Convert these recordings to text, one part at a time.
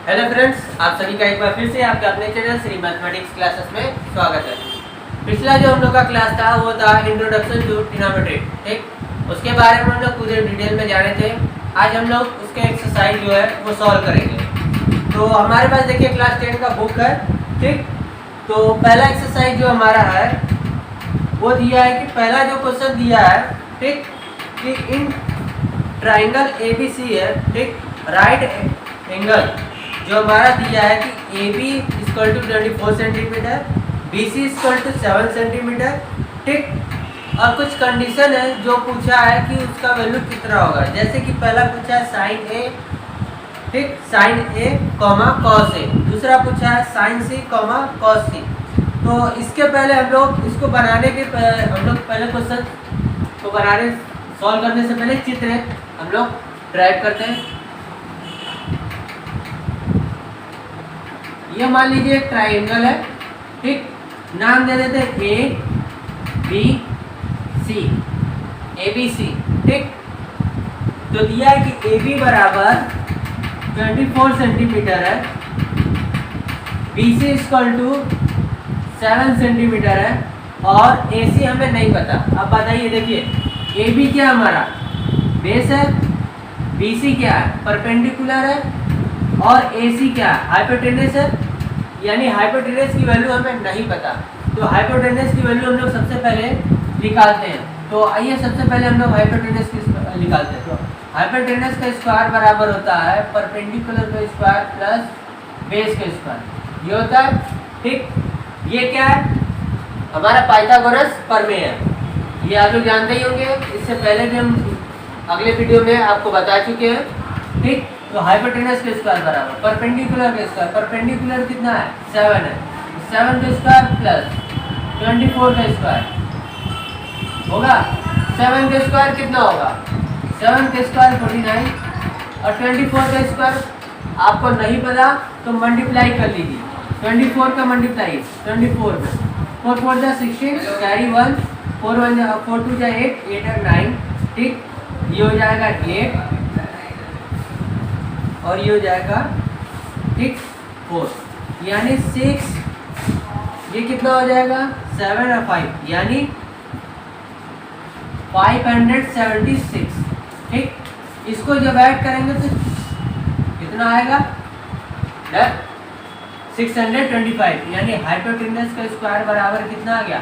Hello friends, आप सभी का एक बार फिर से आपके अपने चैनल श्री मैथमेटिक्स क्लासेस में स्वागत है। पिछला जो हम लोग का क्लास था वो था इंट्रोडक्शन टू ट्रिग्नोमेट्री। ठीक, उसके बारे में हम लोग पूरे डिटेल में जाने थे। आज हम लोग उसके एक्सरसाइज जो है वो सॉल्व करेंगे। तो हमारे पास देखिए क्लास 10 का बुक है। ठीक, तो पहला एक्सरसाइज जो हमारा है वो दिया है कि पहला जो क्वेश्चन दिया है, ठीक, कि इन ट्राइंगल ABC है, ठीक, राइट एंगल जो हमारा दिया है कि AB equal to 24 centimetre, BC equal to 7 centimetre. ठीक, और कुछ कंडीशन है जो पूछा है कि उसका वैल्यू कितना होगा। जैसे कि पहला पूछा है साइन A, ठीक, sine A comma cos A। दूसरा पूछा है sine C comma cos C। तो इसके पहले हम लोग इसको बनाने के हम लोग पहले क्वेश्चन को बनाने सॉल्व करने से पहले चित्र हम लोग ड्राइव करते हैं। ये मान लीजिए एक ट्राइंगल है, ठीक, नाम दे देते हैं ABC, ABC। ठीक, तो दिया है कि AB बराबर 24 सेंटीमीटर है, BC इक्वल टू 7 सेंटीमीटर है और AC हमें नहीं पता। अब बताइए, देखिए AB क्या हमारा बेस है, BC क्या है परपेंडिकुलर है और AC क्या है हाइपोटेनस है। यानी हाइपोटेनस की वैल्यू हमें नहीं पता। तो हाइपोटेनस की वैल्यू हम लोग सबसे पहले निकालते हैं। तो आइए सबसे पहले हम लोग हाइपोटेनस की निकालते हैं। तो हाइपोटेनस का स्क्वायर बराबर होता है परपेंडिकुलर का स्क्वायर प्लस बेस का स्क्वायर, ये होता है। ठीक, ये क्या है हमारा पाइथागोरस प्रमेय है, ये आप लोग जानते ही होंगे, इससे पहले भी हम अगले वीडियो में आपको बता चुके हैं। ठीक, तो हाइपोटेनस के स्क्वायर बराबर परपेंडिकुलर के स्क्वायर, परपेंडिकुलर कितना है 7 है, 7 का स्क्वायर प्लस 24 का स्क्वायर होगा। 7 का स्क्वायर कितना होगा, 7 का स्क्वायर 49 और 24 का स्क्वायर आपको नहीं पता तो मल्टीप्लाई कर लीजिए। 24 का मल्टीप्लाई 24 में 4 4 जा 16 कैरी 1 4 1 जा 4 2 जा 8 8 और 9। ठीक, ये हो जाएगा 8 और ये हो जाएगा, ठीक, 4 यानी 6। ये कितना हो जाएगा 7 और 5 यानी 576। ठीक, इसको जब ऐड करेंगे तो कितना आएगा 625 यानी हाइपोटेनस का स्क्वायर बराबर कितना आ गया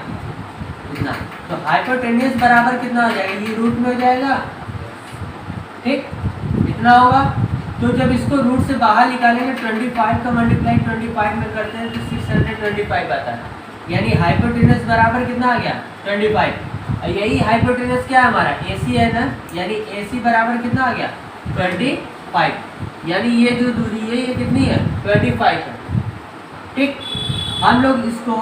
इतना। तो हाइपोटेनस बराबर कितना हो जाएगा, ये रूट में हो जाएगा। ठीक, इतना होगा। तो जब इसको रूट से बाहर निकालेंगे 25 का मल्टीप्लाई 25 में करते हैं तो 625 आता है। यानी हाइपोटेनस बराबर कितना आ गया 25। यही हाइपोटेनस क्या है हमारा AC है ना, यानी AC बराबर कितना आ गया 25। यानी ये जो दूरी है ये कितनी है 25 है। ठीक, हम लोग इसको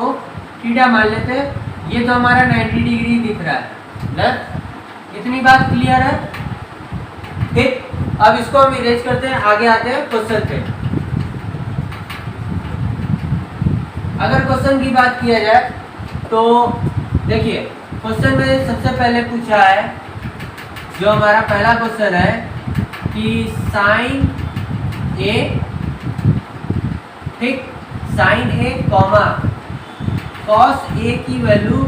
थीटा मान लेते हैं। ये तो हमारा 90 डिग्री दिख रहा है ना, इतनी बात क्लियर है। ठीक, अब इसको हम इरेज करते हैं, आगे आते हैं क्वेश्चन पे। अगर क्वेश्चन की बात किया जाए तो देखिए क्वेश्चन में सबसे पहले पूछा है, जो हमारा पहला क्वेश्चन है कि साइन A, ठीक, sine A comma cos A की वैल्यू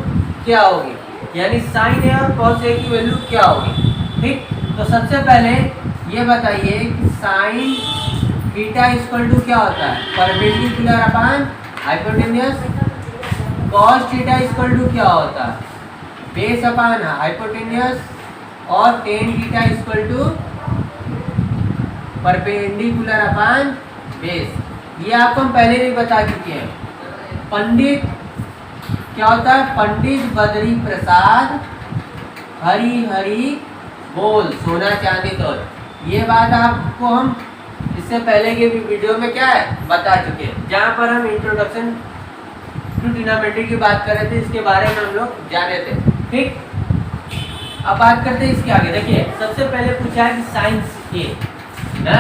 क्या होगी, यानी साइन A और कॉस A की वैल्यू क्या होगी। ठीक, तो सबसे पहले ये बताइए कि साइन थीटा इक्वल टू क्या होता है perpendicular upon hypotenuse, cos theta equal to क्या होता है बेस अपॉन हाइपोटेनस और tan theta equal to perpendicular upon base. ये आपको हम पहले भी बता चुके हैं। पंडित क्या होता है, पंडित बद्री प्रसाद हरी हरी बोल सोना चांदी तोल। ये बात आपको हम इससे पहले के वीडियो में क्या है बता चुके हैं, जहाँ पर हम इंट्रोडक्शन टू ट्रिग्नोमेट्री की बात कर रहे थे, इसके बारे में हम लोग जाने थे। ठीक, अब बात करते हैं इसके आगे। देखिए सबसे पहले पूछा है कि साइन A ना,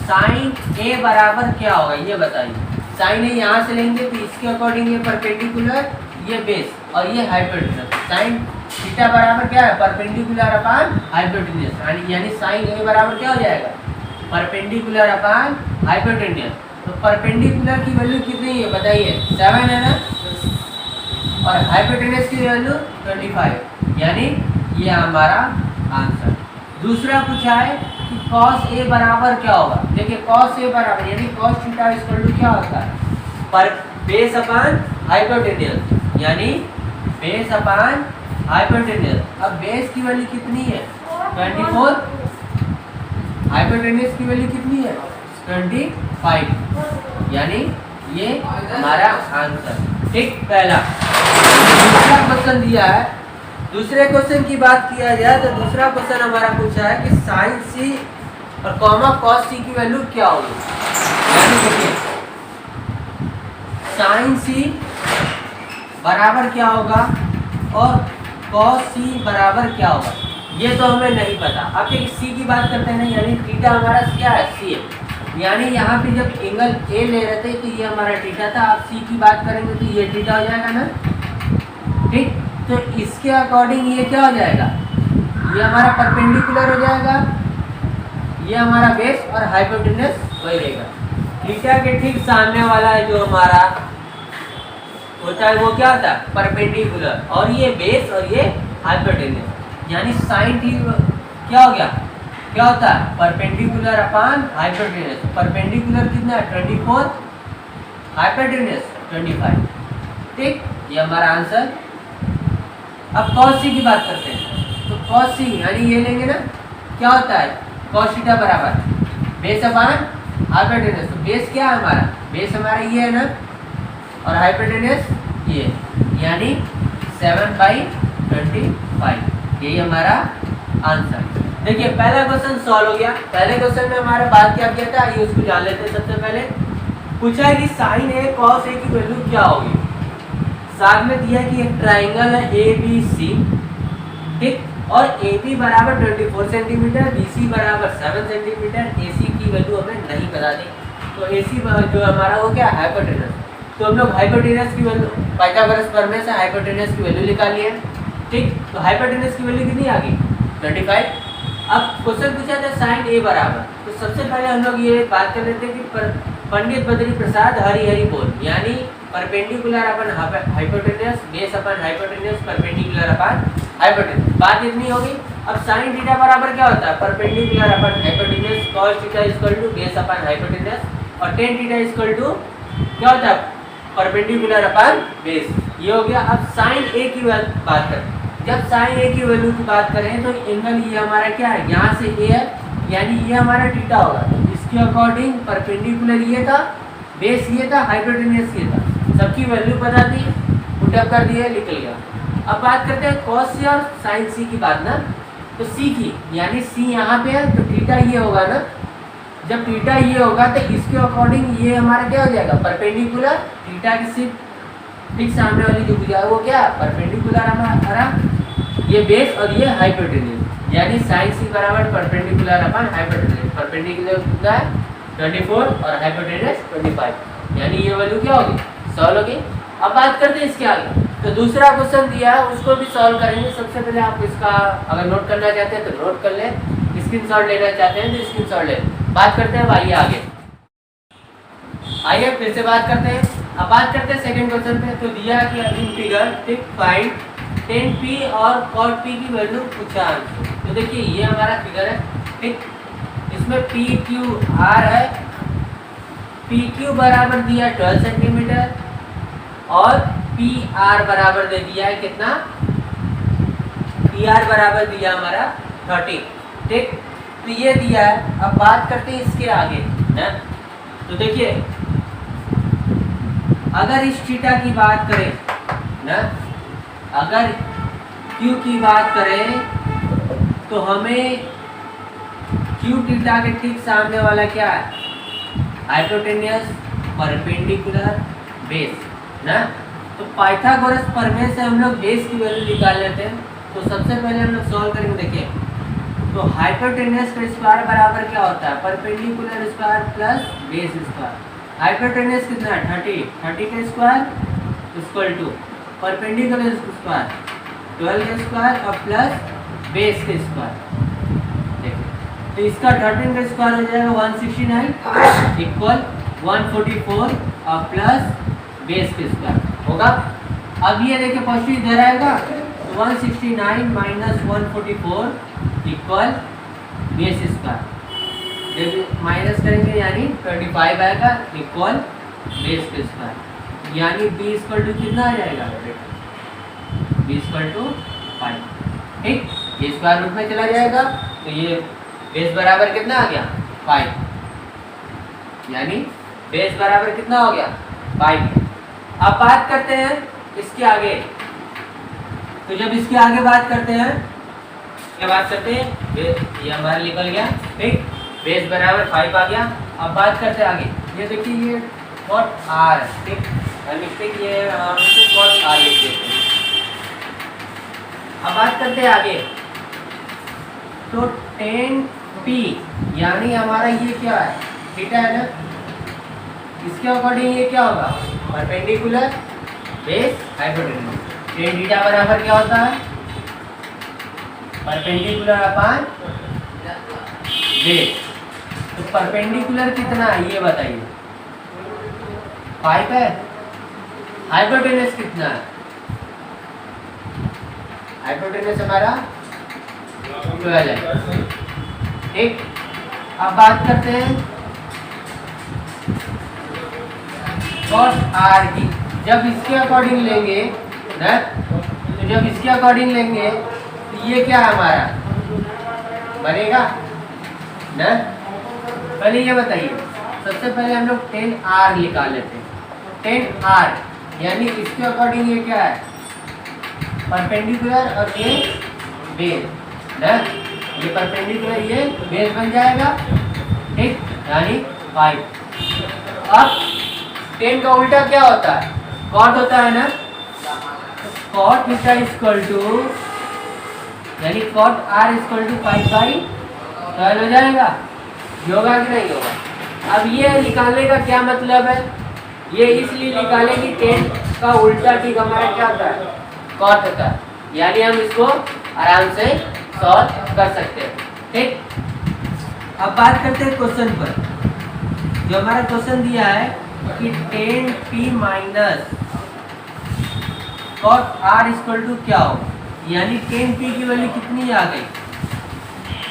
साइन A बराबर क्या होगा ये बताइए। साइन A यहाँ से लेंगे तो इसके अकॉर्डिंग ये परपेंडिकुलर, ये बेस और ये हाइपोटेनस। साइन थीटा बराबर क्या है परपेंडिकुलर अपॉन हाइपोटेनस, यानी साइन A बराबर क्या हो जाएगा परपेंडिकुलर अपॉन हाइपोटेन्यूज। तो परपेंडिकुलर की वैल्यू कितनी है बताइए, 7 है ना, और हाइपोटेन्यूज की वैल्यू 25, यानी ये हमारा आंसर। दूसरा पूछा है कि cos A बराबर क्या होगा। देखिए cos A बराबर यानी cos थीटा इक्वल टू क्या होता है, पर बेस अपॉन हाइपोटेन्यूज, यानी बेस अपॉन हाइपोटेन्यूज। अब बेस की वैल्यू कितनी है 24, हाइपोटेन्यूज की वैल्यू कितनी है 25, यानी ये हमारा आंसर। ठीक, पहला। दूसरा क्वेश्चन दिया है, दूसरे क्वेश्चन की बात किया जाए तो दूसरा क्वेश्चन हमारा पूछा है कि साइन सी और कॉमा कॉस सी की वैल्यू क्या होगी। यानी देखिए साइन सी बराबर क्या होगा और कॉस सी बराबर क्या होगा, ये तो हमें नहीं पता। अब देखिए सी की बात करते हैं ना, यानी थीटा हमारा क्या है सी है, यानी यहाँ पे जब एंगल ए ले रहे थे तो ये हमारा थीटा था। अब सी की बात करेंगे तो ये थीटा हो जाएगा ना। ठीक, तो इसके अकॉर्डिंग ये क्या हो जाएगा, ये हमारा परपेंडिकुलर हो जाएगा, ये हमारा बेस और हाइपोटेन्यूज वही रहेगा। थीटा के ठीक सामने वाला है जो हमारा होता है वो क्या होता है परपेंडिकुलर, और ये बेस और ये हाइपोटेन्यूज, यानी साइन टी क्या हो गया, क्या होता है परपेंडिकुलर अपॉन हाइपोटेन्यूज। परपेंडिकुलर कितना है 24, हाइपोटेन्यूज 25। ठीक, ये हमारा आंसर। अब cos c की बात करते हैं, तो cos c यानी ये लेंगे ना, क्या होता है cos थीटा बराबर बेस अपॉन हाइपोटेन्यूज। तो बेस क्या है हमारा, बेस हमारा ये है ना, और हाइपोटेन्यूज ये, यानी 7/25, यही हमारा आंसर। देखिए पहला क्वेश्चन सॉल्व हो गया। पहले क्वेश्चन में हमारा बात क्या किया था, आइए उसको जान लेते हैं। सबसे पहले पूछा है कि साइन ए कॉस ए की वैल्यू क्या होगी। साथ में दिया कि एक ट्राइंगल है ए बी सी, ठीक, और ए बी बराबर 24 सेंटीमीटर, बी सी बराबर 7 सेंटीमीटर, ए सी की वैल्यू हमें नहीं बता दी। तो ए सी जो हमारा वो क्या हाइपोटेन्यूज, तो हम लोग हाइपोटेन्यूज की वैल्यू पाइथागोरस प्रमेय से हाइपोटेन्यूज की वैल्यू निकाल लिए। ठीक, तो हाइपोटेन्यूज की वैल्यू कितनी आ गई 25। अब क्वेश्चन पूछा था साइन ए बराबर, तो सबसे पहले हम लोग ये बात कर लेते हैं कि पंडित बद्री प्रसाद हरी बोल, यानी perpendicular upon hypotenuse, base upon hypotenuse, perpendicular upon hypotenuse. बात इतनी होगी। अब साइन थीटा बराबर क्या होता है perpendicular upon hypotenuse, cos theta equal to base upon hypotenuse, और टेन थीटा इक्वल टू क्या होता है परपेंडिकुलर अपन बेस। ये हो गया। अब साइन ए की बात करें, जब साइन ए की वैल्यू की बात करें तो एंगल ये हमारा क्या है, यहाँ से ए है, यानी ये हमारा थीटा होगा। तो इसके अकॉर्डिंग परपेंडिकुलर ये था, बेस ये था, हाइपोटेन्यूज ये था। सबकी वैल्यू पता थी, पुटअप कर दिया, निकल गया। अब बात करते हैं कॉस सी और साइन सी की बात ना, तो सी की यानी सी यहाँ पे है तो थीटा ये होगा ना। जब थीटा ये होगा तो इसके अकॉर्डिंग ये हमारा क्या हो जाएगा परपेंडिकुलर, थीटा की सिर्फ ठीक सामने वाली जो भुजा है वो क्या परपेंडिकुलर हमारा, ये बेस और ये हाइपोटेन्यूज, यानी साइन सी बराबर परपेंडिकुलर अपन हाइपोटेन्यूज। परपेंडिकुलर कितना है 24 और हाइपोटेन्यूज 25, यानी ये वैल्यू क्या होगी सॉल्व होगी। अब बात करते हैं इसके आगे, तो दूसरा क्वेश्चन दिया है उसको भी सॉल्व करेंगे। सबसे पहले आप इसका अगर नोट करना चाहते हैं तो नोट कर लें, स्क्रीनशॉट लेना चाहते हैं तो स्क्रीनशॉट ले। बात करते हैं आइए आगे, आइए फिर से बात करते हैं। अब बात करते हैं सेकंड क्वेश्चन पे, तो दिया कि इन फिगर ठीक फाइंड tan p और cot p की वैल्यू पूछा है। तो देखिए ये हमारा फिगर है, ठीक, इसमें p q r है, p q बराबर दिया 12 सेंटीमीटर और p r बराबर दे दिया है कितना, p r बराबर दिया हमारा 30, ठीक, तो ये दिया है। अब बात करते हैं इसके आगे है, तो देखिए अगर इस थीटा की बात करें ना, अगर Q की बात करें तो हमें Q थीटा के ठीक सामने वाला क्या है हाइपोटेन्यूज, परपेंडिकुलर, बेस ना। तो पाइथागोरस प्रमेय से हम लोग बेस की वैल्यू निकाल लेते हैं। तो सबसे पहले हम लोग सॉल्व करेंगे। देखिए तो हाइपोटेन्यूज का स्क्वायर बराबर क्या होता है perpendicular square plus base square. Hypotenuse कितना है 30 का square equal to perpendicular square 12 का स्क्वायर और प्लस बेस का स्क्वायर। देखिए तो इसका 13 का स्क्वायर हो जाएगा 169 इक्वल 144 और प्लस बेस के स्क्वायर होगा। अब ये देखिए पॉजिटिव इधर आएगा तो 169 माइनस 144 इक्वल बेस स्क्वायर, जब माइनस करेंगे यानी 25 आएगा इक्वल बेस के स्क्वायर, यानी b इक्वल टू कितना आ जाएगा बेटा, b इक्वल टू 5। ठीक, ये स्क्वायर रूट में चला जाएगा तो ये बेस बराबर कितना आ गया 5, यानी बेस बराबर कितना हो गया 5। अब बात करते हैं इसके आगे, तो जब इसके आगे बात करते हैं क्या बात करते हैं, ये हमारा निकल गया। ठीक, बेस बराबर 5 आ गया। अब बात करते हैं आगे, ये देखिए ये कॉट आर है। ठीक, मिस्टेक ये कॉट आर लिख देते हैं। अब बात करते हैं आगे, तो 10p यानी हमारा ये क्या है थीटा है ना, इसके अकॉर्डिंग ये क्या होगा perpendicular base hypotenuse. Tan theta बराबर क्या होता है परपेंडिकुलर अपान बेस। तो परपेंडिकुलर कितना है ये बताइए, 5 है। हाइपोटेन्यूज कितना है, हाइपोटेन्यूज हमारा 12 है। ठीक, अब बात करते हैं cos r की। जब इसके अकॉर्डिंग लेंगे ना, तो जब इसके अकॉर्डिंग लेंगे तो ये क्या हमारा बनेगा ना। पहले ये बताइए, सबसे पहले हम लोग 10r निकाल लेते हैं। 10r यानी इसके अकॉर्डिंग ये क्या है परपेंडिकुलर और ये बेस ना, ये परपेंडिकुलर ये बेस बन जाएगा। ठीक, यानी 5। अब 10 का उल्टा क्या होता है कॉट होता है ना, कॉट थीटा इक्वल टू यानी कॉट r इक्वल टू 5/12 हो जाएगा। होगा कि नहीं होगा। अब ये निकालने का क्या मतलब है, ये इसलिए निकाले कि 10 का उल्टा ठीक हमारा क्या होता है कॉट होता है, यानी हम इसको आराम से सॉल्व कर सकते हैं। ठीक, अब बात करते हैं क्वेश्चन पर। जो हमारा क्वेश्चन दिया है कि 10p minus cot r equal to क्या हो, यानी 10p की वैल्यू कितनी आ गई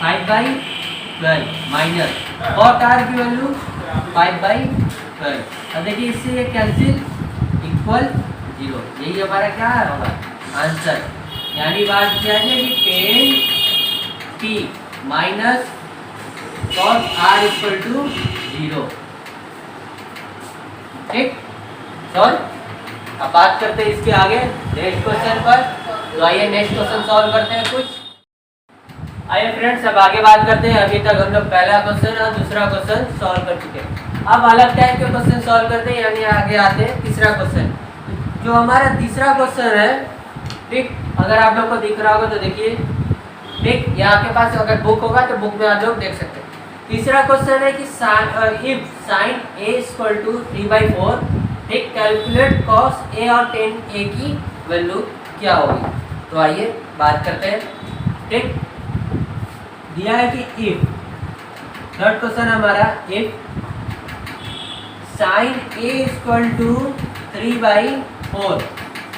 5/12 माइनस कॉट r की वैल्यू 5/12। अब देखिए इससे ये कैंसिल इक्वल 0, यही हमारा क्या होगा आंसर। यानी बात किया जाए कि 10p minus cot r equal to 0। ठीक, सॉल्व। अब बात करते हैं इसके आगे नेक्स्ट क्वेश्चन पर। तो आइए नेक्स्ट क्वेश्चन सॉल्व करते हैं कुछ। आइए फ्रेंड्स, अब आगे बात करते हैं। अभी तक हम लोग पहला क्वेश्चन और दूसरा क्वेश्चन सॉल्व कर चुके हैं। अब अलग टाइप के क्वेश्चन सॉल्व करते हैं, यानी आगे आते हैं तीसरा क्वेश्चन। जो हमारा तीसरा क्वेश्चन है, ठीक, अगर आप लोग को दिख रहा होगा तो देखिए। ठीक, या आपके पास अगर बुक होगा तो बुक में आप लोग देख सकते हैं। तीसरा क्वेश्चन है कि if sine a equal to 3/4, ठीक, कैलकुलेट कॉस a और टेन a की वैल्यू क्या होगी। तो आइए बात करते हैं। ठीक, दिया है कि इफ, थर्ड क्वेश्चन हमारा if sine a equal to 3/4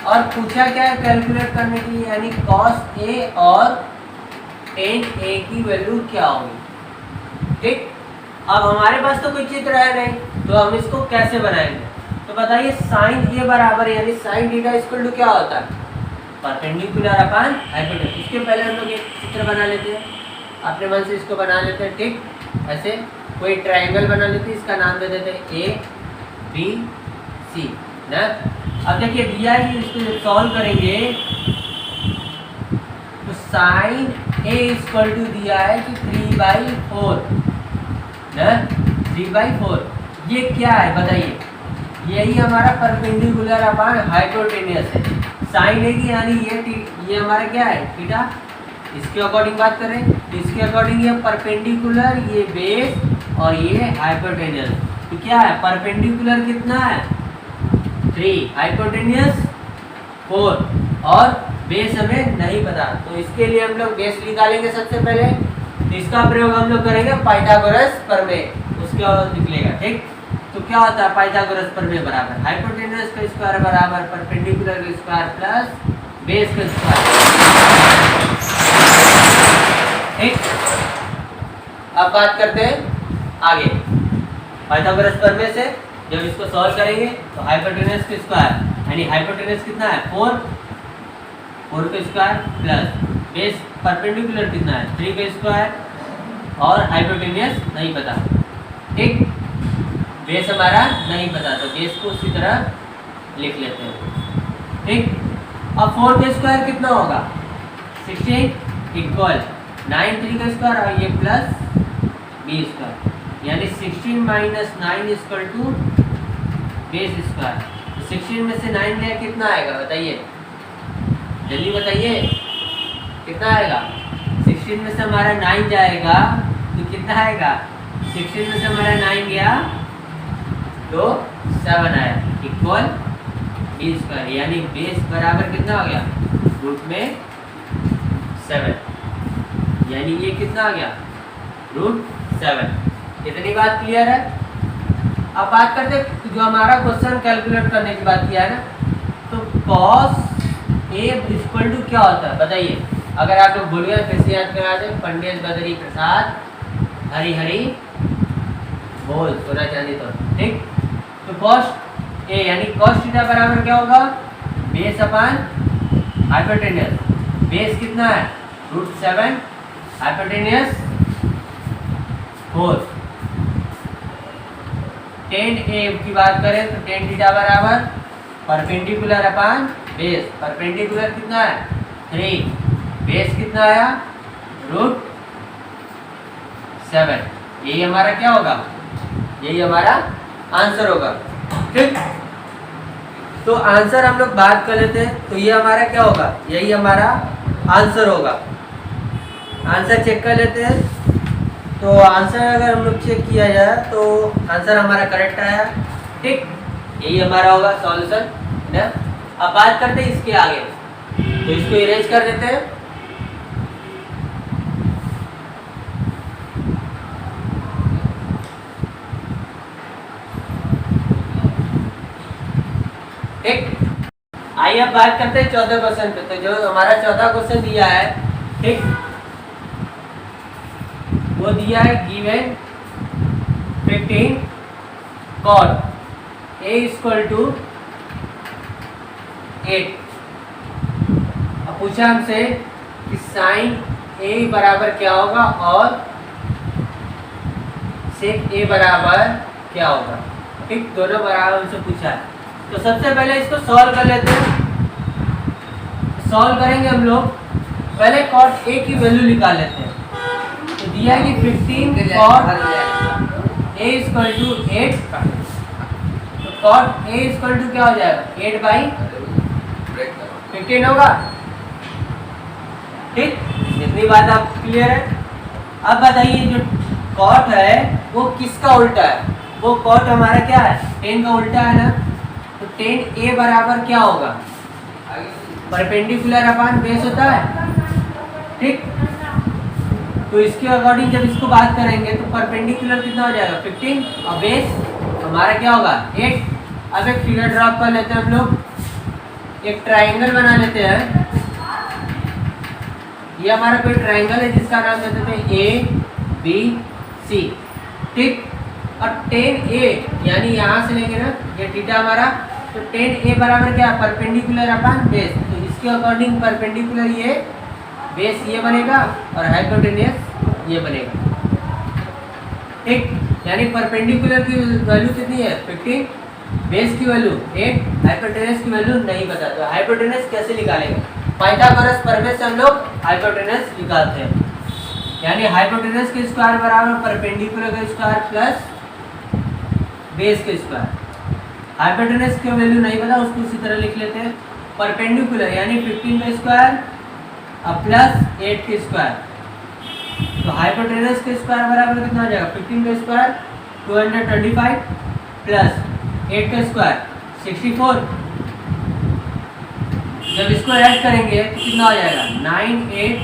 और पूछा क्या है कैलकुलेट करने के लिए, यानी कॉस a और टेन a की वैल्यू क्या होगी। ठीक, अब हमारे पास तो कोई चित्र है नहीं, तो हम इसको कैसे बनाएंगे। तो बताइए साइन a बराबर यानी साइन थीटा इक्वल टू क्या होता है परपेंडिकुलर अपान हाइपोटेन्यूज। इसके पहले हम लोग एक चित्र बना लेते हैं, अपने मन से इसको बना लेते हैं। ठीक, ऐसे कोई ट्रायंगल बना लेते हैं, इसका नाम दे देते हैं a b c ना। अब देखिए दिया है कि इसको सॉल्व करेंगे तो साइन a इक्वल टू दिया है कि 3/4 ना, 3/4 ये क्या है बताइए। यही हमारा परपेंडिकुलर अपान हाइपोटेन्यूज है। साइन a की यानी ये हमारा क्या है थीटा। इसके अकॉर्डिंग बात करें तो इसके अकॉर्डिंग ये परपेंडिकुलर, ये बेस और ये हाइपोटेन्यूज। तो क्या है परपेंडिकुलर कितना है 3, हाइपोटेन्यूज 4 और बेस हमें नहीं पता। तो इसके लिए हम लोग बेस निकालेंगे सबसे पहले। तो इसका प्रयोग हम लोग करेंगे पाइथागोरस प्रमेय, उसका निकलेगा। ठीक, तो क्या होता है पाइथागोरस प्रमेय बराबर हाइपोटेनस का स्क्वायर बराबर परपेंडिकुलर का स्क्वायर प्लस बेस का स्क्वायर। ठीक, अब बात करते हैं आगे पाइथागोरस प्रमेय से जब इसको सॉल्व करेंगे तो हाइपोटेनस का स्क्वायर यानी हाइपोटेनस कितना है 4 का स्क्वायर प्लस बेस परपेंडिकुलर कितना है 3 का स्क्वायर और हाइपोटेनियस नहीं पता। ठीक, बेस हमारा नहीं पता तो बेस को उसी तरह लिख लेते हैं। ठीक, अब 4 का स्क्वायर कितना होगा 16 इक्वल 9 3 का स्क्वायर और ये प्लस बी स्क्वायर यानी 16 minus 9 equal to base square. 16 में से 9 गया कितना आएगा बताइए, जल्दी बताइए कितना आएगा। 16 में से हमारा 9 जाएगा तो कितना आएगा, 16 में से हमारा 9 गया तो 7 आया इक्वल बी स्क्वायर यानी बेस बराबर कितना हो गया रूट में 7 यानी ये कितना आ गया रूट 7। इतनी बात क्लियर है। अब बात करते हैं जो हमारा क्वेश्चन कैलकुलेट करने की बात किया है ना, तो कॉस ए इक्वल टू क्या होता है बताइए। अगर आप लोग भूल गए फिर से याद करा दें, पंडित बद्री प्रसाद हरी हरी बोल सोना चांदी तो। ठीक, तो कॉस ए यानी कॉस थीटा बराबर क्या होगा बेस अपॉन हाइपोटेनस। बेस कितना है रूट 7 हाइपोटेनस 4। टेन ए की बात करें तो टेन थीटा बराबर परपेंडिकुलर अपॉन बेस। परपेंडिकुलर कितना है 3, बेस कितना आया रूट 7। यही हमारा क्या होगा, यही हमारा आंसर होगा। ठीक, तो आंसर हम लोग बात कर लेते हैं तो ये हमारा क्या होगा, यही हमारा आंसर होगा। आंसर चेक कर लेते हैं तो आंसर अगर हम लोग चेक किया जाए तो आंसर हमारा करेक्ट आया। ठीक, यही हमारा होगा सॉल्यूशन ना। अब बात करते हैं इसके आगे, तो इसको इरेज कर देते हैं। ठीक, आइए अब बात करते हैं 14 क्वेश्चन पे। तो जो हमारा 14 क्वेश्चन दिया है, ठीक, वो दिया है given 15 cot a equal to 8। अब पूछा हमसे कि साइन a बराबर क्या होगा और सेक a बराबर क्या होगा। ठीक, दोनों बराबर हमसे पूछा है। तो सबसे पहले इसको सॉल्व कर लेते हैं। सॉल्व करेंगे हम लोग, पहले cot a की वैल्यू निकाल लेते हैं। तो दिया है कि 15 cot a इक्वल टू 8। तो cot a इक्वल टू क्या हो जाएगा 8/15 होगा। ठीक, इतनी बात आप क्लियर है। अब बताइए जो cot है वो किसका उल्टा है, वो cot हमारा क्या है 10 का उल्टा है ना। तो 10 a बराबर क्या होगा परपेंडिकुलर अपॉन बेस होता है। ठीक, तो इसके अकॉर्डिंग जब इसको बात करेंगे तो परपेंडिकुलर कितना हो जाएगा 15 और बेस हमारा क्या होगा 8। अब एक फिगर ड्रॉप कर लेते हैं हम लोग, एक ट्राइंगल बना लेते हैं। ये हमारा कोई ट्राइंगल है जिसका नाम देते हैं ABC। ठीक, और 10a यानी यहाँ से लेंगे ना ये थीटा हमारा, तो 10a बराबर क्या परपेंडिकुलर अपॉन बेस। तो इसके अकॉर्डिंग परपेंडिकुलर ये बेस ये बनेगा और हाइपोटेनियस ये बनेगा। ठीक, यानी परपेंडिकुलर की वैल्यू कितनी है 15, बेस की वैल्यू 8, हाइपोटेनियस की वैल्यू नहीं पता। तो हाइपोटेनियस कैसे निकालेंगे, पाइथागोरस प्रमेय से हम लोग हाइपोटेनियस निकालते हैं। यानी हाइपोटेनस के स्क्वायर बराबर परपेंडिकुलर का स्क्वायर प्लस बेस के स्क्वायर। हाइपोटेनस की वैल्यू नहीं पता उसको उसी तरह लिख लेते हैं। परपेंडिकुलर यानी 15 का स्क्वायर अब प्लस 8 के स्क्वायर। तो हाइपोटेनस के स्क्वायर बराबर कितना हो जाएगा 15 का स्क्वायर 225 प्लस 8 का स्क्वायर 64। जब इसको ऐड करेंगे तो कितना हो जाएगा 9 8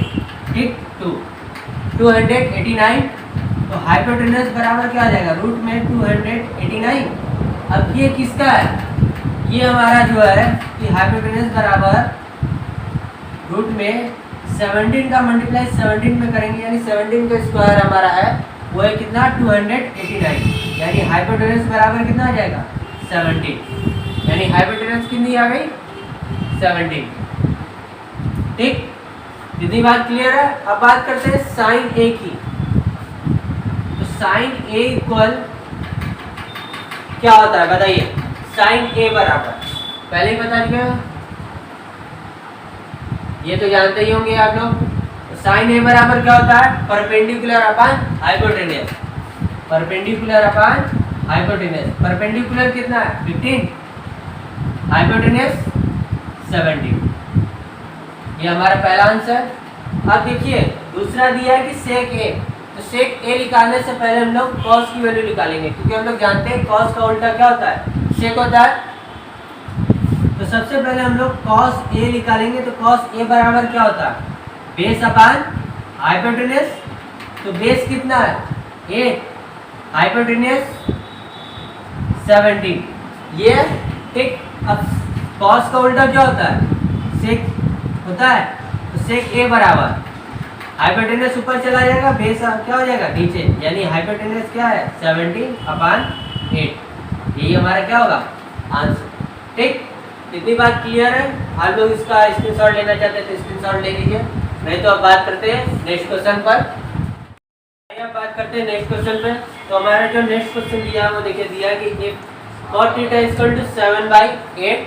ठीक 2 289, तो हाइपोटेनस बराबर क्या आ जाएगा, रूट में 289। अब ये किसका है, ये हमारा जो है कि हाइपोटेनस बराबर रूट में 17 का मल्टीप्लाई 17 में करेंगे, यानी 17 का स्क्वायर हमारा है वो है कितना 289, यानी हाइपोटेनस बराबर कितना आ जाएगा 17, यानी हाइपोटेनस कितनी आ गई 17। ठीक, इतनी बात क्लियर है। अब बात करते हैं साइन ए की। तो साइन ए इक्वल क्या होता है बताइए, साइन ए बराबर पहले ही बता दिया, ये तो जानते ही होंगे आप लोग। साइन ए बराबर क्या होता है, perpendicular upon hypotenuse, perpendicular upon hypotenuse. Perpendicular कितना है 15, हाइपोटेनस 17, ये हमारा पहला आंसर। अब देखिए दूसरा दिया है कि सेक ए, तो सेक ए निकालने से पहले हम लोग कॉस की वैल्यू निकालेंगे, क्योंकि हम लोग जानते हैं कॉस का उल्टा क्या होता है, सेक होता है। तो सबसे पहले हम लोग कॉस ए निकालेंगे, तो कॉस ए बराबर क्या होता है, बेस अपॉन हाइपोटेनस। तो बेस कितना है 8, हाइपोटेनस 17, ये ठीक। अब कॉस का उल्टा क्या होता है, सेक होता है, तो सेक ए बराबर हाइपोटेनस ऊपर चला जाएगा, बेस क्या हो जाएगा नीचे, यानी हाइपोटेनस क्या है 17/8, यही हमारा क्या होगा आंसर। ठीक, इतनी बात क्लियर है। आप लोग इसका स्क्रीनशॉट लेना चाहते हैं तो स्क्रीनशॉट ले लीजिए, नहीं तो अब बात करते हैं नेक्स्ट क्वेश्चन पर। अब बात करते हैं नेक्स्ट क्वेश्चन पे। तो हमारा जो नेक्स्ट क्वेश्चन दिया है वो देखिए दिया है कि if cot theta equal to 7/8।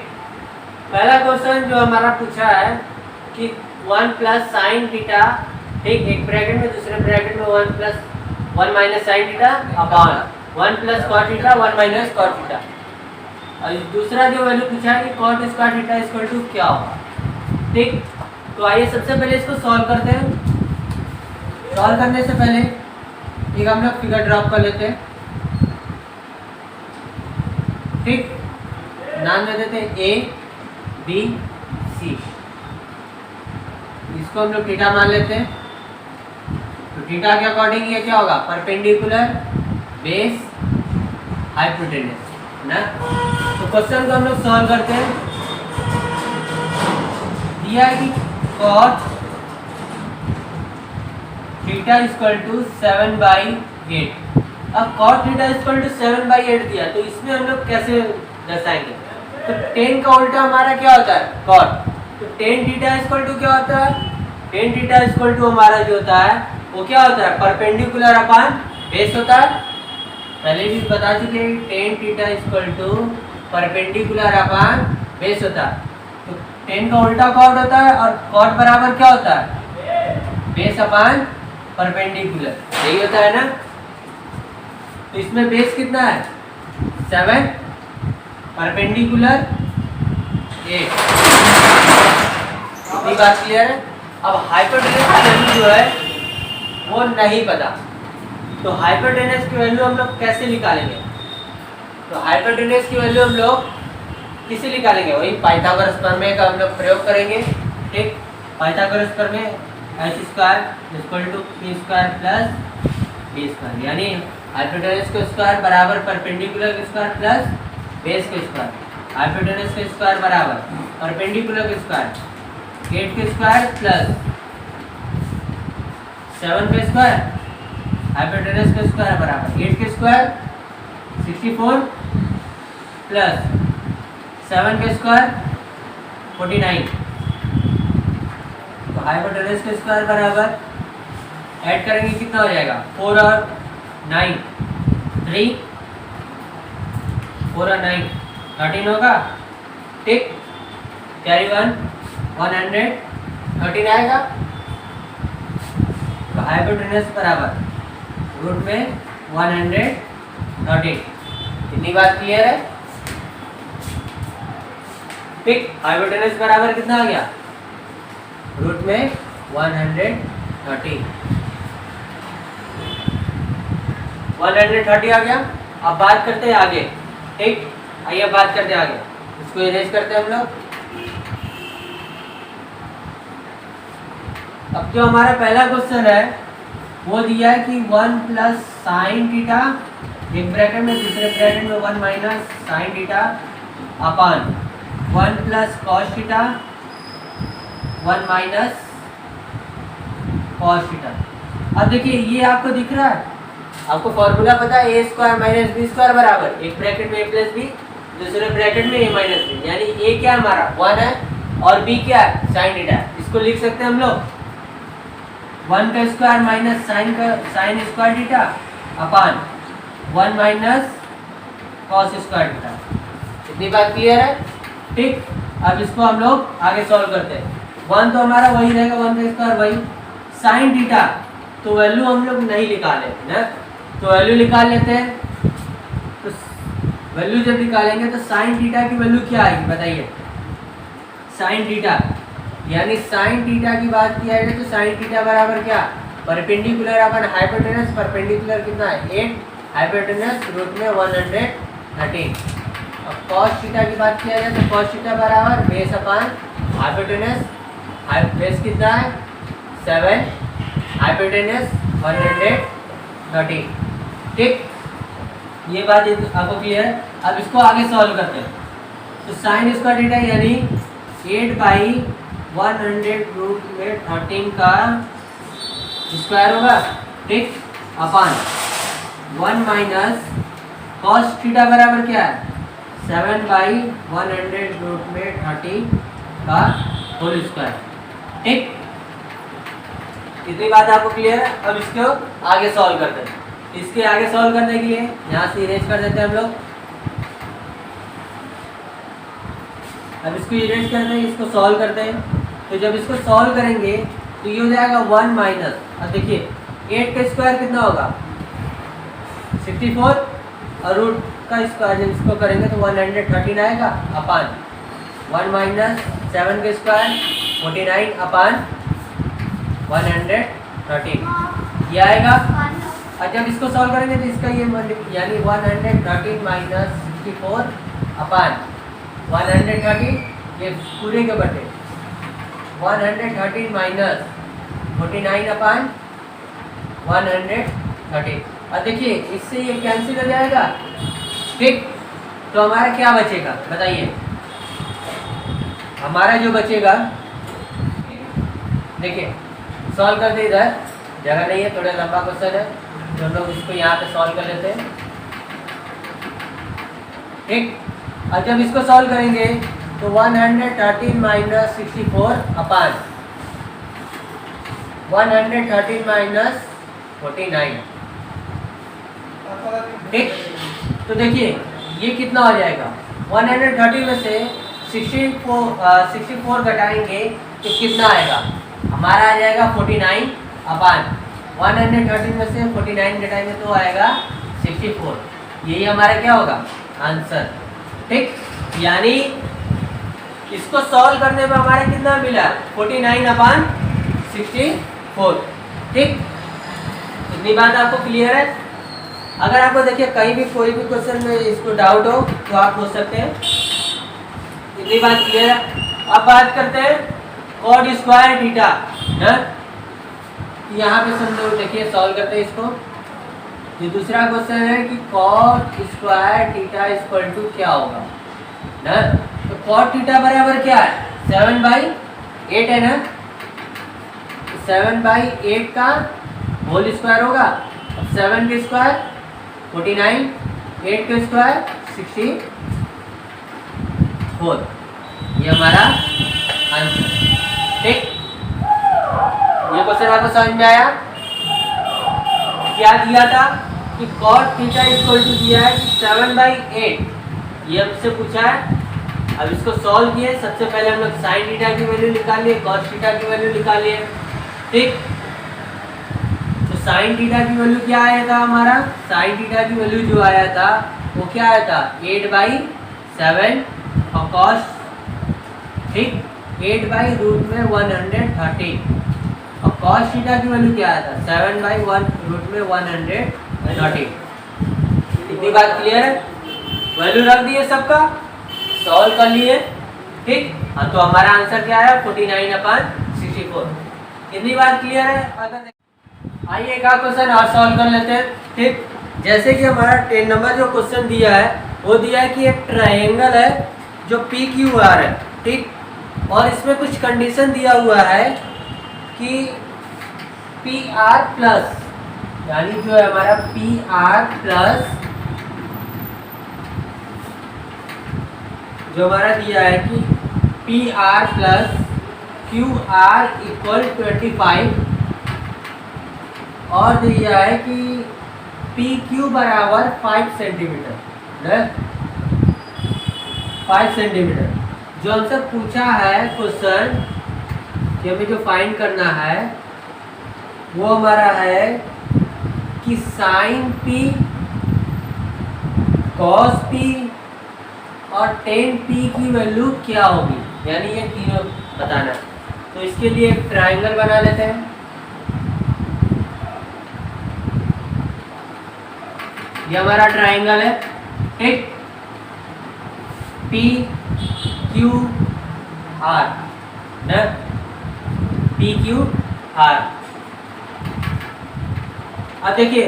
पहला क्वेश्चन जो हमारा पूछा है कि 1 प्लस साइन थीटा, ठीक, एक ब्रैकेट में दूसरे ब्रैकेट में 1 minus sine theta upon 1 plus cot theta 1 minus cot theta. और दूसरा जो वैल्यू पूछा है कि cot square theta equal to क्या होगा। ठीक, तो आइए सबसे पहले इसको सॉल्व करते हैं। सॉल्व करने से पहले एक हम लोग फिगर ड्रॉप कर लेते हैं। ठीक, नाम दे देते हैं ए बी सी, इसको हम लोग थीटा मान लेते हैं। तो थीटा के अकॉर्डिंग ये क्या होगा, परपेंडिकुलर बेस हाइपोटेनस ना। तो क्वेश्चन को हम लोग सॉल्व करते हैं। दिया है कि cot थीटा इक्वल टू 7/8। अब cot थीटा इक्वल टू 7/8 दिया, तो इसमें हम लोग कैसे दर्शाएंगे। तो tan का उल्टा हमारा क्या होता है cot, तो tan थीटा इक्वल टू क्या होता है, tan थीटा इक्वल टू हमारा जो होता है वो क्या होता है, परपेंडिकुलर अपॉन बेस होता है। पहले भी बता चुके हैं tan theta equal to perpendicular upon base होता है। तो tan का उल्टा cot होता है और cot बराबर क्या होता है, बेस अपॉन परपेंडिकुलर, यही होता है ना। तो इसमें बेस कितना है 7, परपेंडिकुलर 8। ये बात क्लियर है। अब हाइपोटेनस की वैल्यू जो है वो नहीं पता, तो हाइपोटेनस की वैल्यू हम लोग कैसे निकालेंगे। तो हाइपोटेनस की वैल्यू हम लोग किसे निकालेंगे, वही पाइथागोरस प्रमेय का हम लोग प्रयोग करेंगे। ठीक, पाइथागोरस प्रमेय h square equal to p square plus b square, यानी हाइपोटेनस का स्क्वायर बराबर परपेंडिकुलर का स्क्वायर प्लस बेस का स्क्वायर। हाइपोटेनस का स्क्वायर बराबर परपेंडिकुलर का स्क्वायर 8 का स्क्वायर प्लस 7 का स्क्वायर, हाइपोटेनस का स्क्वायर बराबर 8 का स्क्वायर 64 प्लस 7 का स्क्वायर 49। तो हाइपोटेनस का स्क्वायर बराबर ऐड करेंगे कितना हो जाएगा 4 और 9 3, 4 और 9 13 होगा। ठीक, कैरी 113 आएगा। तो हाइपोटेनस बराबर रूट में 113। इतनी बात क्लियर है। ठीक, हाइपोटेनस बराबर कितना आ गया, रूट में 130 आ गया। अब बात करते हैं आगे। ठीक, आइए बात करते हैं आगे, इसको इरेज करते हैं हम लोग। अब जो हमारा पहला क्वेश्चन है वो दिया है कि 1 प्लस साइन थीटा, एक ब्रैकेट में, दूसरे ब्रैकेट में 1 minus sine theta upon 1 plus cos theta 1 minus cos theta. अब देखिए ये आपको दिख रहा है, आपको फॉर्मूला पता है, ए स्क्वायर माइनस बी स्क्वायर बराबर, एक ब्रैकेट में ए प्लस बी, दूसरे ब्रैकेट में ए माइनस बी, यानी ए क्या हमारा 1 है और बी क्या है साइन थीटा। इसको लिख सकते हैं हम लोग 1 का square minus sine square theta upon 1 minus cos square theta. इतनी बात क्लियर है? ठीक, अब इसको हम लोग आगे सॉल्व करते हैं। 1 तो हमारा वही रहेगा, 1 का स्क्वायर वही, साइन थीटा तो वैल्यू हम लोग नहीं निकाले ना, तो वैल्यू निकाल लेते हैं। तो वैल्यू जब निकालेंगे तो साइन थीटा की वैल्यू क्या आएगी बताइए? साइन थीटा, यानी साइन थीटा की बात किया जाए तो साइन थीटा बराबर क्या, परपेंडिकुलर अपन हाइपोटेनस, परपेंडिकुलर कितना है 8, हाइपोटेनस रूट में 113। अब कॉस थीटा की बात किया जाए तो कॉस थीटा बराबर बेस अपान हाइपोटेनस, बेस कितना है 7, हाइपोटेनस 113। ठीक, ये बात आपको क्लियर है? अब इसको आगे सॉल्व करते हैं। तो साइन स्क्वायर थीटा यानी 8/100 रूट में 13 का स्क्वायर होगा, ठीक, अपान 1 माइनस कॉस थीटा बराबर क्या है 7/100 रूट में 30 का होल स्क्वायर। ठीक, इतनी बात आपको क्लियर है? अब इसको आगे सॉल्व करते हैं। इसके आगे सॉल्व करने के लिए यहाँ से इरेज कर देते हैं हम लोग। अब इसको इरेज करते हैं, इसको सॉल्व करते हैं। तो जब इसको सॉल्व करेंगे तो ये हो जाएगा 1 माइनस, अब देखिए 8 का स्क्वायर कितना होगा 64 और रूट का स्क्वायर जब इसको करेंगे तो 113 आएगा अपान 1 माइनस 7 का स्क्वायर 49 अपान 113 ये आएगा। और जब इसको सॉल्व करेंगे तो इसका ये यानी 113 माइनस 64 अपान 113, ये पूरे के बटे 113 माइनस 49 अपान 113। और देखिए इससे ये कैंसिल हो जाएगा। ठीक, तो हमारा क्या बचेगा बताइए? हमारा जो बचेगा, देखिए सॉल्व करते, इधर जगह नहीं है, थोड़ा लंबा क्वेश्चन है तो लोग इसको यहाँ पे सॉल्व कर लेते हैं। ठीक, और जब इसको सॉल्व करेंगे तो 113 माइनस 64 अपान 113 माइनस 49। ठीक, तो देखिए ये कितना हो जाएगा 113 में से 64 घटाएंगे तो कितना आएगा हमारा आ जाएगा 49 अपान 113 में से 49 घटाएंगे तो आएगा 64। यही हमारा क्या होगा आंसर। ठीक, यानी इसको सॉल्व करने में हमारा कितना मिला 49 अपान 64। ठीक, इतनी बात आपको क्लियर है? अगर आपको देखिए कहीं भी कोई भी क्वेश्चन में इसको डाउट हो तो आप पूछ सकते हैं। इतनी बात क्लियर है? अब बात करते हैं कॉट स्क्वायर थीटा। यहाँ पे सब लोग देखिए सॉल्व करते हैं इसको। ये दूसरा क्वेश्चन है कि cot square theta equal to क्या होगा ना। तो कॉट थीटा बराबर क्या है 7/8 है ना, 7/8 का होल स्क्वायर होगा। 7 का स्क्वायर 49, 8 का स्क्वायर 64, ये हमारा आंसर। ठीक, ये क्वेश्चन आपको समझ में आया? क्या दिया था कि कॉट थीटा इक्वल टू दिया है 7/8, ये हमसे पूछा है। अब इसको सॉल्व किए, सबसे पहले हम लोग साइन थीटा की वैल्यू निकालिए, कॉस थीटा की वैल्यू निकालिए। ठीक, तो साइन थीटा की वैल्यू क्या आया था हमारा, साइन थीटा की वैल्यू जो आया था वो क्या आया था 8/7 और कॉस, ठीक 8/√113 और कॉस थीटा की वैल्यू क्या आया था 7/1√113। इतनी बात क्लियर है? वैल्यू रख दिए सबका, सॉल्व कर लिए। ठीक, हाँ, तो हमारा आंसर क्या आया 49/64। इतनी बात क्लियर है? अगर आइए एक आध क्वेश्चन और सॉल्व कर लेते हैं। ठीक, जैसे कि हमारा 10 नंबर जो क्वेश्चन दिया है वो दिया है कि एक ट्रायंगल है जो पी क्यू आर है। ठीक, और इसमें कुछ कंडीशन दिया हुआ है कि पी आर प्लस, यानी जो है हमारा पी आर प्लस जो हमारा दिया है कि P R plus Q R equal 25 और दिया है कि पी क्यू बराबर 5 सेंटीमीटर, 5 सेंटीमीटर। जो हमसे पूछा है क्वेश्चन कि हमें जो फाइंड करना है वो हमारा है कि साइन पी, कॉस पी और टेन पी की वैल्यू क्या होगी, यानी ये तीनों बताना है। तो इसके लिए एक ट्रायंगल बना लेते हैं। ये हमारा ट्रायंगल है। ठीक, P Q R, P Q R. अब देखिए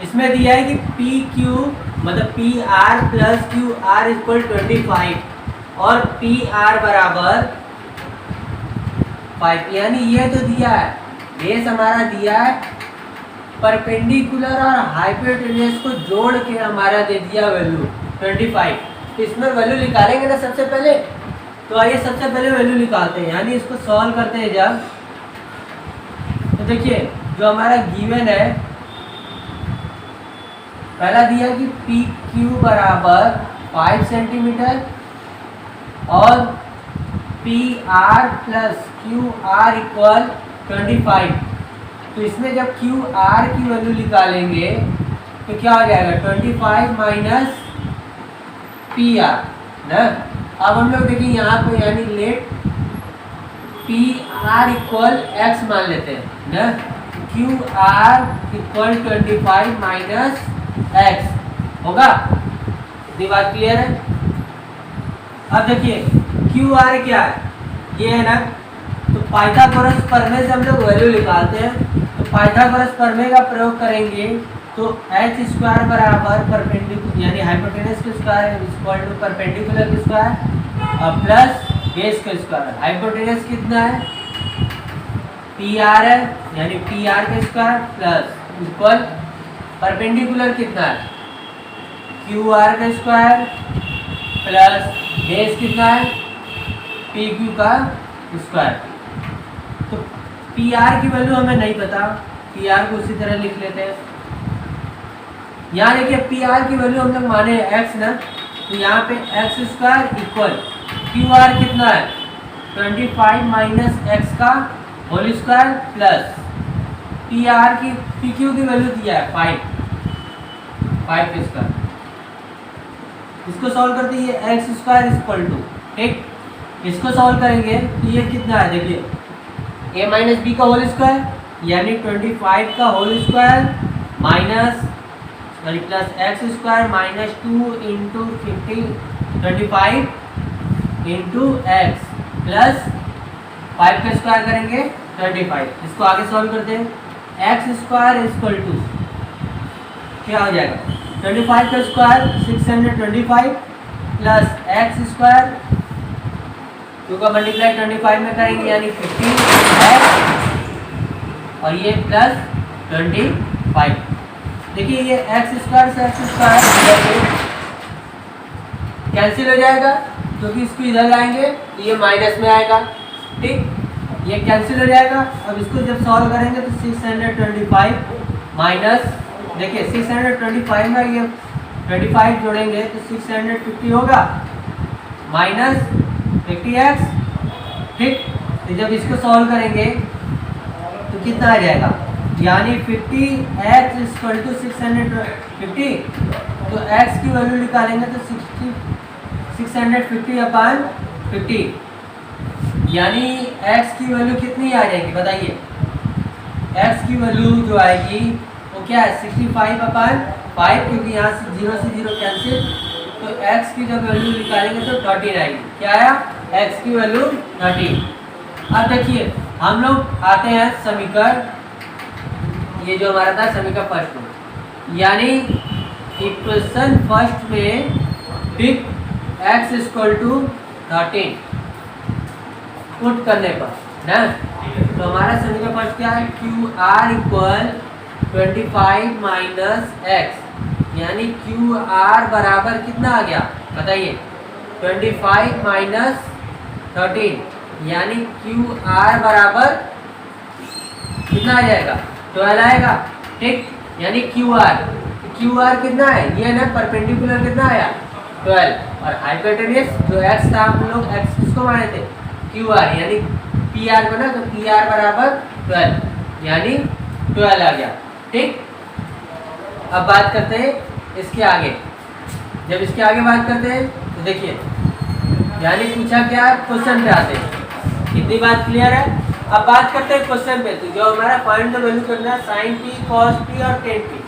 इसमें दिया है कि पी क्यू मतलब P R plus Q R equal 25 और पी आर बराबर 5, यानी ये तो दिया है, बेस हमारा दिया है, परपेंडिकुलर और हाइपोटेन्यूज को जोड़ के हमारा दे दिया वैल्यू 25। तो इसमें वैल्यू निकालेंगे ना सबसे पहले, तो आइए सबसे पहले वैल्यू निकालते हैं, यानी इसको सॉल्व करते हैं जब। तो देखिए जो हमारा गिवन है, पहला दिया कि पी क्यू बराबर 5 सेंटीमीटर और P R plus Q R equal 25। तो इसमें जब क्यू आर की वैल्यू निकालेंगे तो क्या हो जाएगा 25 माइनस पी आर ना। अब हम लोग देखिए यहाँ पे, यानी let P R equal X मान लेते हैं ना, Q R equal 25 minus X होगा। इतनी बात क्लियर है। अब देखिए क्यू आर क्या है, ये है ना, तो पाइथागोरस प्रमेय से हम लोग वैल्यू निकालते हैं। तो पाइथागोरस प्रमेय का प्रयोग करेंगे तो एच स्क्वायर बराबर परपेंडिकुलर, यानी हाइपोटेनस के स्क्वायर इक्वल टू परपेंडिकुलर के स्क्वायर और प्लस बेस के स्क्वायर। हाइपोटेनस कितना है, पी आर है, यानी पी आर के स्क्वायर प्लस इक्वल परपेंडिकुलर कितना है, क्यू आर का स्क्वायर प्लस बेस कितना है, पी क्यू का स्क्वायर। तो पी आर की वैल्यू हमें नहीं पता, पी आर को उसी तरह लिख लेते हैं। यहाँ देखिए पी आर की वैल्यू हम लोग माने एक्स ना, तो यहाँ पे X square equal Q R कितना है 25 माइनस एक्स का whole square plus P R की, पी क्यू की वैल्यू दिया है 5 के स्क्वायर। इसको सॉल्व करते हैं, ये एक्स स्क्वायर इक्वल टू, ठीक, इसको सॉल्व करेंगे तो ये कितना है, देखिए a माइनस बी का होल स्क्वायर यानी 25 का whole square minus sorry plus X square minus 2 into 25 into X plus 5 का स्क्वायर करेंगे 25। इसको आगे सॉल्व करते हैं, एक्स स्क्वायर इक्वल टू क्या हो जाएगा 25 का स्क्वायर 625 प्लस एक्स स्क्वायर 2 का मल्टीप्लाई 25 में करेंगे यानी 15x और ये प्लस 25। देखिए ये एक्स स्क्वायर से एक्स स्क्वायर कैंसिल हो जाएगा, क्योंकि इसको इधर लाएंगे तो ये माइनस में आएगा, ठीक, ये कैंसिल हो जाएगा। अब इसको जब सॉल्व करेंगे तो 625 माइनस, देखिए 625 में ये 25 जोड़ेंगे तो 650 होगा माइनस 50x, ठीक। तो जब इसको सॉल्व करेंगे तो कितना आ जाएगा, यानी 50x इक्वल टू 650। तो x की वैल्यू निकालेंगे तो 650 अपॉन 50, यानी x की वैल्यू कितनी आ जाएगी बताइए। x की वैल्यू जो आएगी वो क्या है 65 अपॉन 5, क्योंकि यहाँ से 0 कैंसिल, तो x की जब वैल्यू निकालेंगे तो 13 आएगी। क्या आया, x की वैल्यू 13। अब देखिए हम लोग आते हैं समीकरण ये जो हमारा था समीकरण फर्स्ट में, यानी इक्वेशन फर्स्ट में पिक x इक्वल टू 13 पुट करने पर ना, तो हमारा समीकरण फर्स्ट क्या है, Q R equal 25 minus X, यानी क्यू आर बराबर कितना आ गया बताइए, 25 माइनस 13, यानी क्यू आर बराबर कितना आ जाएगा, 12 आएगा। ठीक, यानी क्यू आर कितना है, ये ना परपेंडिकुलर कितना आया 12, और हाइपोटेन्यूज जो एक्स था हम लोग एक्स किसको माने थे, क्यू आर, यानी पी आर को ना, तो पी आर बराबर 12, यानी 12 आ गया। ठीक, अब बात करते हैं इसके आगे। जब इसके आगे बात करते हैं तो देखिए, यानी पूछा क्या, क्वेश्चन पे आते हैं, कितनी बात क्लियर है। अब बात करते हैं क्वेश्चन पे, तो जो हमारा पॉइंट द वैल्यू करना है साइन पी, कॉस पी और टेन पी,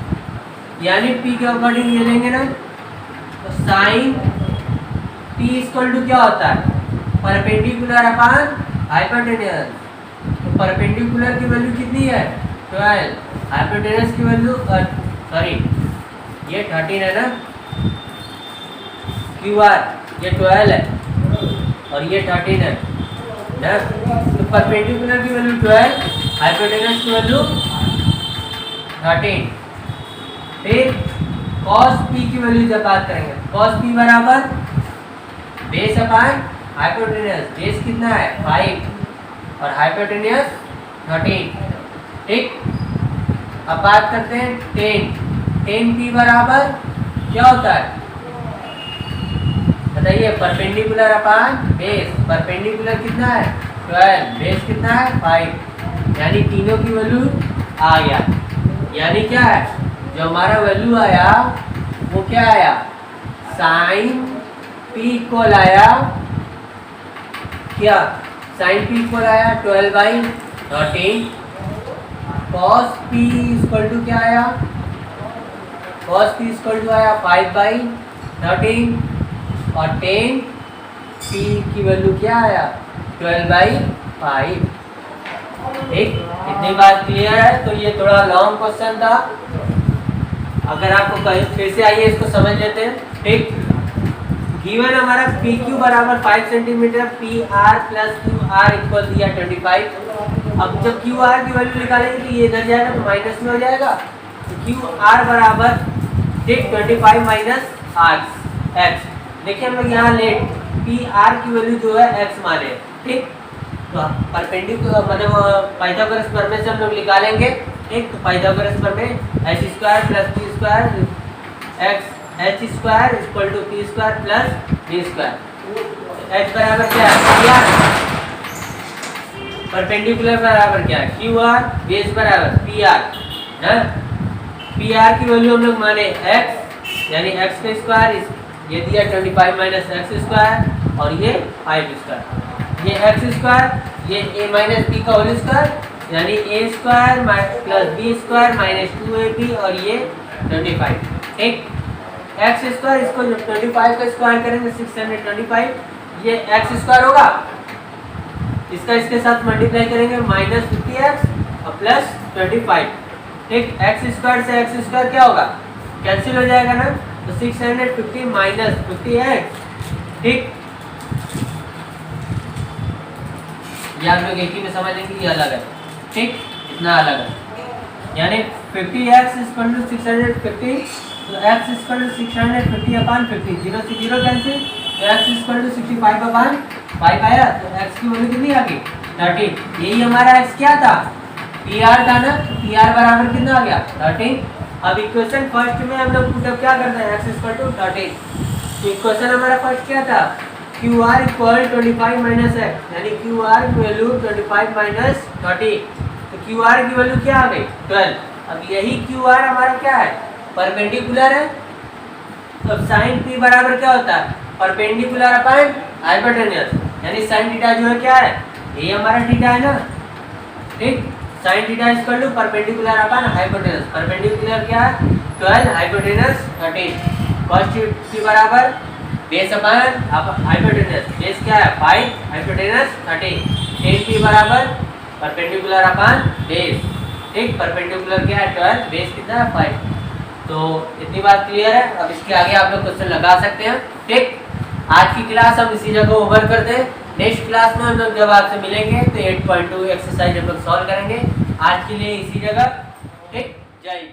यानी पी के अकॉर्डिंग ये लेंगे ना, तो साइन पी इक्वल टू क्या होता है, परपेंडिकुलर अपॉन हाइपोटेन्यूज, तो परपेंडिकुलर की वैल्यू कितनी है 12, हाइपोटेन्यूज की वैल्यू सॉरी ये 13 है ना, क्यू आर ये 12 है और ये 13 है ना, तो परपेंडिकुलर की वैल्यू 12, हाइपोटेन्यूज की वैल्यू 13। फिर cos p की वैल्यू जब बात करेंगे, cos p बराबर बेस अपॉन हाइपोटेन्यूज, बेस कितना है 5 और हाइपोटेन्यूज 13। ठीक, अब बात करते हैं 10 p बराबर क्या होता है बताइए, परपेंडिकुलर अपॉन बेस, परपेंडिकुलर कितना है 12, बेस कितना है 5, यानी तीनों की वैल्यू आ गया। यानी क्या है, जो हमारा वैल्यू आया वो क्या आया, साइन पी इक्वल आया क्या, साइन पी इक्वल आया 12/13, कॉस पी इक्वल टू क्या आया, कॉस पी इक्वल टू आया 5/13, और 10 पी की वैल्यू क्या आया 12/5। ठीक, इतनी बात क्लियर है। तो ये थोड़ा लॉन्ग क्वेश्चन था, अगर आपको कहीं फिर से आइए इसको समझ लेते हैं। ठीक, गिवन हमारा पी क्यू बराबर 5 centimetre, P R plus Q R equal दिया 25। अब जब क्यू आर की वैल्यू निकालेंगे तो ये इधर जाएगा तो माइनस में हो जाएगा, तो क्यू आर बराबर ठीक 25 माइनस आर एक्स। देखिए हम लोग यहाँ लेट पी आर की वैल्यू जो है एक्स माने। ठीक, तो परपेंडिकुलर मतलब पाइथागोरस प्रमेय से हम लोग निकालेंगे। ठीक, तो पाइथागोरस प्रमेय H square plus P square X H square equal to P square plus B square, H बराबर क्या है पी आर, परपेंडिकुलर बराबर क्या है क्यू आर, बेस बराबर पी आर ना, पी आर की वैल्यू हम लोग माने एक्स, यानी एक्स का स्क्वायर, ये दिया 25 माइनस एक्स स्क्वायर और ये 5 स्क्वायर, ये एक्स स्क्वायर, ये ए माइनस बी का होल स्क्वायर, यानी A square plus B square minus 2ab और ये 25। ठीक, एक्स स्क्वायर इसको 25 का स्क्वायर करेंगे 625, ये एक्स स्क्वायर होगा, इसका इसके साथ मल्टीप्लाई करेंगे माइनस 50x और प्लस 25। ठीक, एक्स स्क्वायर से एक्स स्क्वायर क्या होगा, कैंसिल हो जाएगा ना, तो 650 माइनस 50x। ठीक, ये आप लोग एक ही में समझ लेंगे, ये अलग है। ठीक, इतना अलग है, यानी 50x इक्वल टू 650, तो x इक्वल टू 650 अपॉन 50, 0 से 0 कैंसिल, तो x इक्वल टू 65 अपॉन 5 आया, तो x की वैल्यू कितनी आ गई 13। यही हमारा x क्या था, PR था ना, तो PR बराबर कितना आ गया 13। अब इक्वेशन फर्स्ट में हम लोग पुटअप क्या करते हैं, x इक्वल टू 13, तो इक्वेशन हमारा फर्स्ट क्या था, Q R equal 25 minus X, यानी क्यू आर की वैल्यू 25 माइनस 30, तो क्यू आर की वैल्यू क्या आ गई 12। अब यही क्यू आर हमारा क्या है, परपेंडिकुलर है, तो साइन पी बराबर क्या होता है, परपेंडिकुलर अपॉन हाइपोटेन्यूज, यानी साइन थीटा जो है क्या है, ये हमारा थीटा है ना। ठीक, sine theta equal to perpendicular upon hypotenuse, perpendicular क्या है 12, हाइपोटेन्यूज 13, cos टी बराबर बेस अपॉन हाइपोटेन्यूज, बेस क्या है 5, हाइपोटेन्यूज 13, tan p बराबर परपेंडिकुलर अपॉन बेस। ठीक, परपेंडिकुलर क्या है 12, बेस कितना है 5। तो इतनी बात क्लियर है। अब इसके आगे आप लोग क्वेश्चन लगा सकते हैं। ठीक, आज की क्लास हम इसी जगह ओवर करते हैं। नेक्स्ट क्लास में हम लोग जब आपसे मिलेंगे तो 8.2 एक्सरसाइज हम लोग सॉल्व करेंगे। आज के लिए इसी जगह। ठीक, जय हिंद।